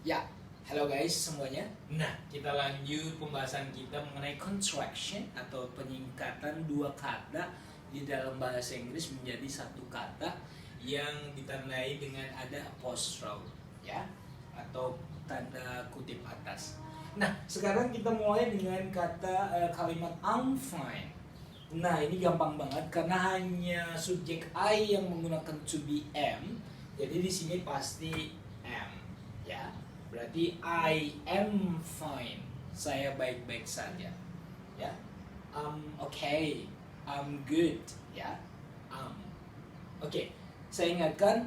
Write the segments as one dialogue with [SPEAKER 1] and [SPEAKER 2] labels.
[SPEAKER 1] Ya, halo guys semuanya. Nah, kita lanjut pembahasan kita mengenai contraction atau penyingkatan dua kata di dalam bahasa Inggris menjadi satu kata yang ditandai dengan ada apostrophe, ya, atau tanda kutip atas. Nah, sekarang kita mulai dengan kalimat I'm fine. Nah, ini gampang banget karena hanya subjek I yang menggunakan to be am. Jadi di sini pasti am, ya. Berarti I am fine. Saya baik-baik saja. Ya. I'm okay. I'm good. Ya. Oke. Saya ingatkan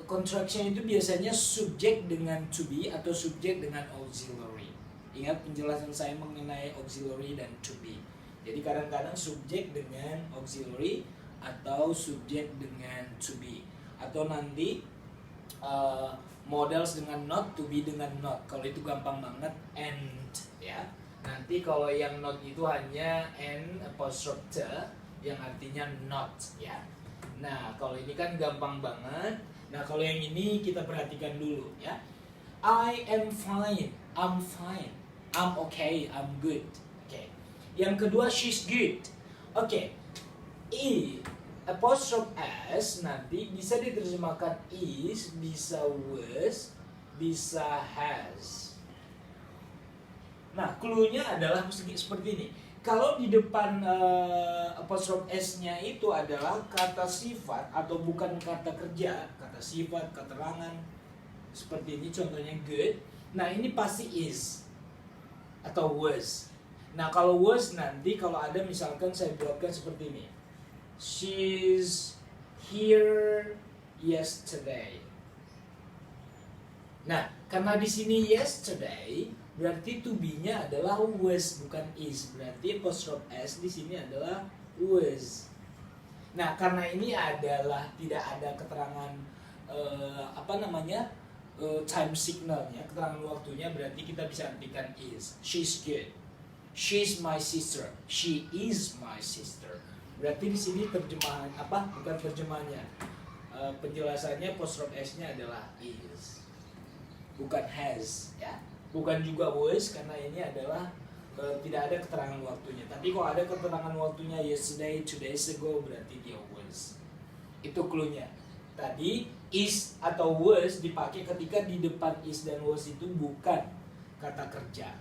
[SPEAKER 1] contraction itu biasanya subjek dengan to be atau subjek dengan auxiliary. Ingat penjelasan saya mengenai auxiliary dan to be. Jadi kadang-kadang subjek dengan auxiliary atau subjek dengan to be, atau nanti models dengan not, to be dengan not. Kalau itu gampang banget and, ya. Nanti kalau yang not itu hanya n apostrophe yang artinya not, ya. Nah, kalau ini kan gampang banget. Nah, kalau yang ini kita perhatikan dulu, ya. I am fine. I'm fine. I'm okay. I'm good. Oke. Yang kedua, she's good. Oke. Apostrophe s nanti bisa diterjemahkan is, bisa was, bisa has. Nah, clue-nya adalah seperti ini. Kalau di depan apostrophe s-nya itu adalah kata sifat atau bukan kata kerja, kata sifat, keterangan, seperti ini contohnya good. Nah, ini pasti is atau was. Nah, kalau was nanti kalau ada misalkan saya buatkan seperti ini. She's here yesterday. Nah, karena di sini yesterday berarti to be-nya adalah was bukan is. Berarti apostrophe s di sini adalah was. Nah, karena ini adalah tidak ada keterangan time signalnya, keterangan waktunya, berarti kita bisa artikan is. She's good. She's my sister. She is my sister. Berarti di sini terjemahan bukan terjemahannya. Penjelasannya apostrophe s-nya adalah is. Bukan has, ya. Bukan juga was karena ini adalah tidak ada keterangan waktunya. Tapi kalau ada keterangan waktunya yesterday, 2 days ago, berarti dia was. Itu clue-nya. Tadi is atau was dipakai ketika di depan is dan was itu bukan kata kerja.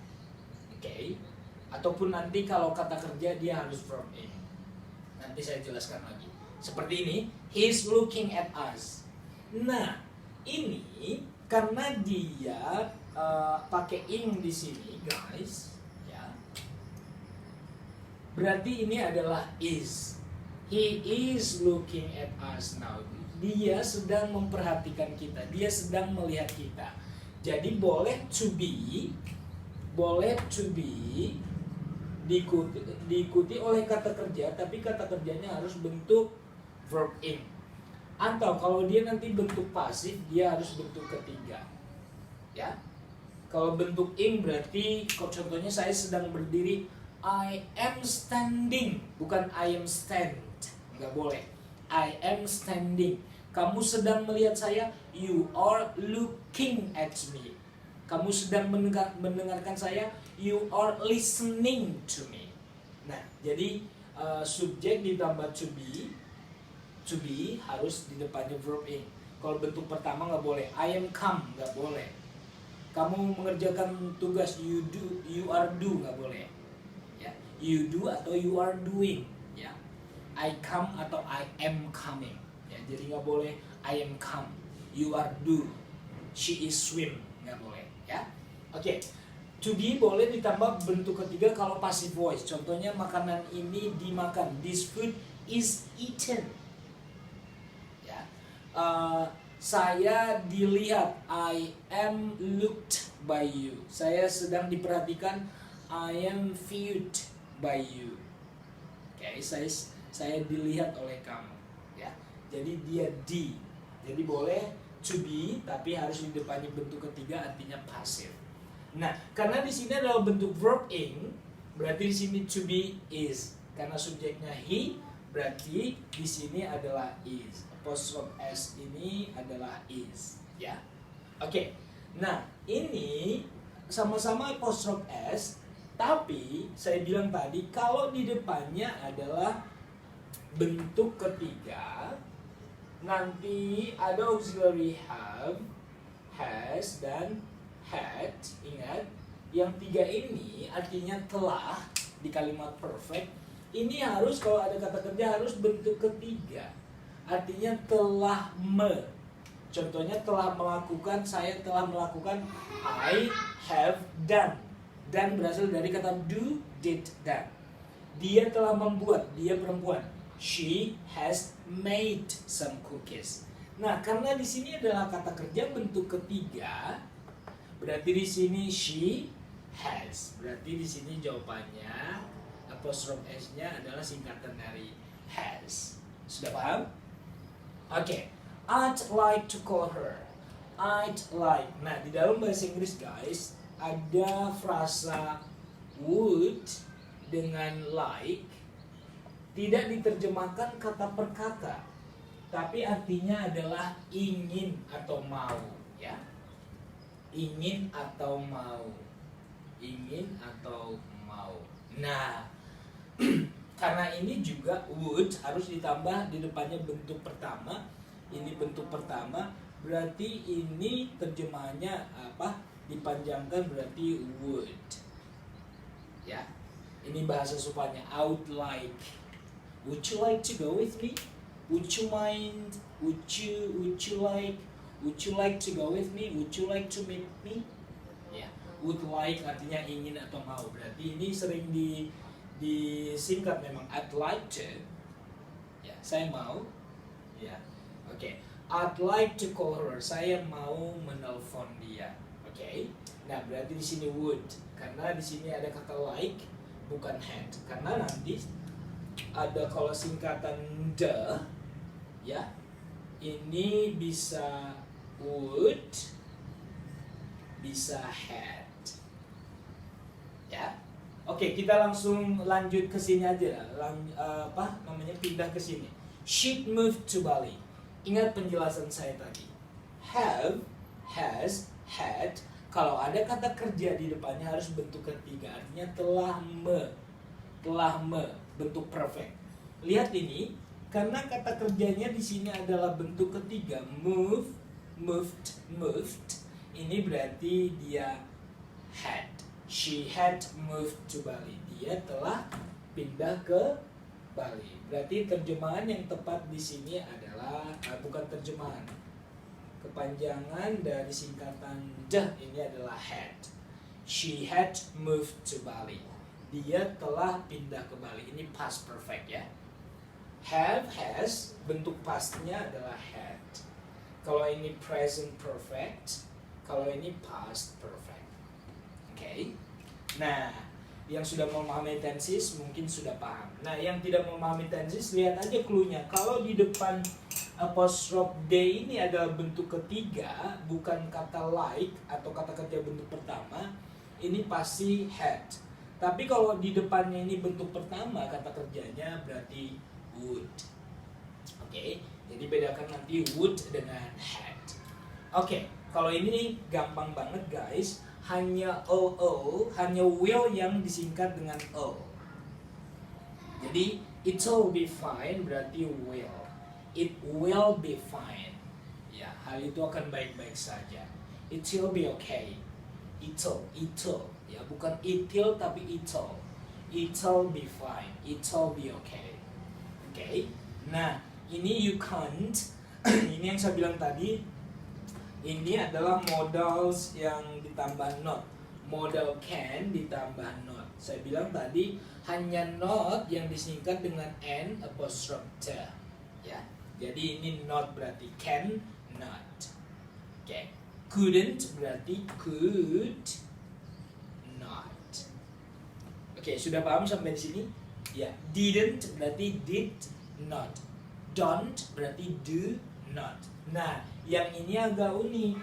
[SPEAKER 1] Oke. Ataupun nanti kalau kata kerja dia harus verb in. Nanti saya jelaskan lagi. Seperti ini, he's looking at us. Nah, ini karena dia pakai in di sini, guys, ya. Berarti ini adalah is. He is looking at us now. Dia sedang memperhatikan kita. Dia sedang melihat kita. Jadi boleh to be diikuti oleh kata kerja, tapi kata kerjanya harus bentuk verb in. Atau kalau dia nanti bentuk pasif, dia harus bentuk ketiga. Ya. Kalau bentuk in berarti contohnya saya sedang berdiri, I am standing, bukan I am stand. Enggak boleh. I am standing. Kamu sedang melihat saya, you are looking at me. Kamu sedang mendengarkan saya, you are listening to me. Nah, jadi subjek ditambah to be harus di depannya verb in. Kalau bentuk pertama nggak boleh, I am come nggak boleh. Kamu mengerjakan tugas, you are do nggak boleh. Ya, you do atau you are doing. Ya, I come atau I am coming. Ya, jadi nggak boleh I am come, you are do, she is swim, nggak boleh. Ya, oke. To be boleh ditambah bentuk ketiga kalau passive voice. Contohnya makanan ini dimakan. This food is eaten. Ya. Saya dilihat. I am looked by you. Saya sedang diperhatikan. I am viewed by you. Oke, saya dilihat oleh kamu. Ya. Jadi dia di. Jadi boleh to be tapi harus di depannya bentuk ketiga artinya passive. Nah, karena di sini adalah bentuk verb in, berarti di sini to be is. Karena subjeknya he, berarti di sini adalah is. Apostrophe s ini adalah is, ya. Oke. Nah, ini sama-sama apostrophe S, tapi saya bilang tadi kalau di depannya adalah bentuk ketiga, nanti ada auxiliary have, has, dan had. Ingat, yang tiga ini artinya telah di kalimat perfect. Ini harus, kalau ada kata kerja harus bentuk ketiga, artinya telah Contohnya telah melakukan, saya telah melakukan, I have done. Dan berasal dari kata do, did, done. Dia telah membuat, dia perempuan. She has made some cookies. Nah, karena di sini adalah kata kerja bentuk ketiga, berarti di sini she has. Berarti di sini jawabannya apostrophe S-nya adalah singkatan dari has. Sudah paham? Oke. I'd like to call her. I'd like. Nah, di dalam bahasa Inggris guys, ada frasa would dengan like tidak diterjemahkan kata per kata, tapi artinya adalah ingin atau mau, ya. Ingin atau mau. Ingin atau mau. Nah, karena ini juga would harus ditambah di depannya bentuk pertama. Ini bentuk pertama, berarti ini terjemahannya apa? Dipanjangkan berarti would. Ya. Ini bahasa Supanya, I would like. Would you like to go with me? Would you mind? Would you like to go with me? Would you like to meet me? Ya. Would like artinya ingin atau mau. Berarti ini sering disingkat memang, I'd like to. Ya, saya mau. Ya. Oke, I'd like to call her. Saya mau menelpon dia. Oke. Nah, berarti di sini would, karena di sini ada kata like, bukan had. Karena nanti ada kalau singkatan the, ya, ini bisa would, bisa had. Ya. Oke, kita langsung lanjut ke sini aja lah. Pindah ke sini. She'd moved to Bali. Ingat penjelasan saya tadi. Have, has, had. Kalau ada kata kerja di depannya harus bentuk ketiga, artinya telah bentuk perfect. Lihat ini, karena kata kerjanya di sini adalah bentuk ketiga, moved. Ini berarti dia had. She had moved to Bali. Dia telah pindah ke Bali. Berarti terjemahan yang tepat di sini adalah bukan terjemahan. Kepanjangan dari singkatan the ini adalah had. She had moved to Bali. Dia telah pindah ke Bali. Ini past perfect, ya. Have, has, bentuk pastnya adalah had. Kalau ini present perfect, kalau ini past perfect. Oke. Nah, yang sudah memahami tenses mungkin sudah paham. Nah, yang tidak memahami tenses, lihat aja clue-nya. Kalau di depan apostrophe D ini adalah bentuk ketiga, bukan kata like atau kata kerja bentuk pertama, ini pasti had. Tapi kalau di depannya ini bentuk pertama, kata kerjanya berarti would. Oke, jadi bedakan nanti would dengan had. Oke, kalau ini gampang banget guys. Hanya hanya will yang disingkat dengan o. Jadi it'll be fine berarti will. It will be fine. Ya, hal itu akan baik-baik saja. It will be okay. It'll. Ya, bukan it'll tapi it'll. It'll be fine. It'll be okay. Okay. Nah, ini you can't. Ini yang saya bilang tadi. Ini adalah modals yang ditambah not. Modal can ditambah not. Saya bilang tadi hanya not yang disingkat dengan n apostrophe t. Ya. Jadi ini not berarti can not. Oke. Couldn't berarti could not. Oke, sudah paham sampai di sini? Ya. Didn't berarti did not. Don't berarti do not. Nah, yang ini agak unik.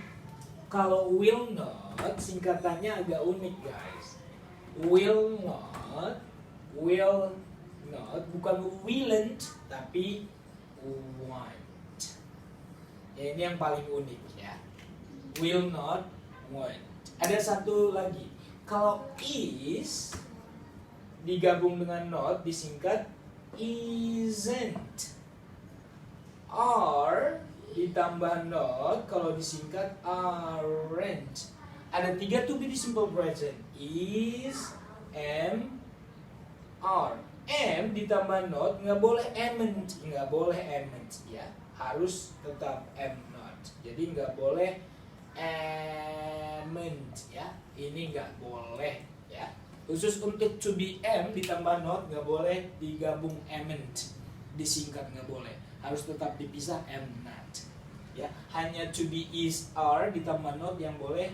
[SPEAKER 1] Kalau will not, singkatannya agak unik guys. Will not, bukan willn't, tapi want. Ya, ini yang paling unik ya. Will not, won't. Ada satu lagi. Kalau is digabung dengan not disingkat isn't. Are ditambah not kalau disingkat aren't. Ada 3 to be di simple present. Is, am, are. Am ditambah not nggak boleh amn't, ya. Harus tetap am not. Jadi nggak boleh amn't, ya. Ini nggak boleh, ya. Khusus untuk to be am ditambah not nggak boleh digabung amn't, disingkat nggak boleh. Harus tetap dipisah am not, ya. Hanya to be is are ditambah not yang boleh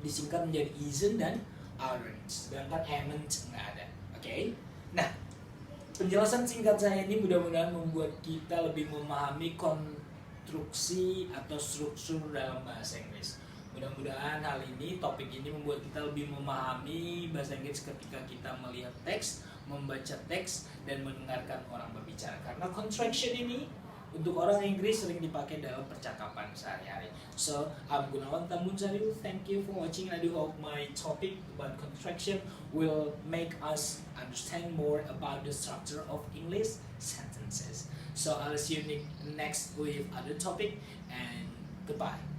[SPEAKER 1] disingkat menjadi isn't dan aren't. Sedangkan amn't nggak ada. Oke. Nah, penjelasan singkat saya ini mudah-mudahan membuat kita lebih memahami konstruksi atau struktur dalam bahasa Inggris. Mudah-mudahan hal ini, topik ini membuat kita lebih memahami bahasa Inggris ketika kita melihat teks, membaca teks, dan mendengarkan orang berbicara. Karena contraction ini untuk orang Inggris sering dipakai dalam percakapan sehari-hari. So, I'm Gunawan Tamunzariu. Thank you for watching. I do hope my topic about contraction will make us understand more about the structure of English sentences. So, I'll see you next with other topic, and goodbye.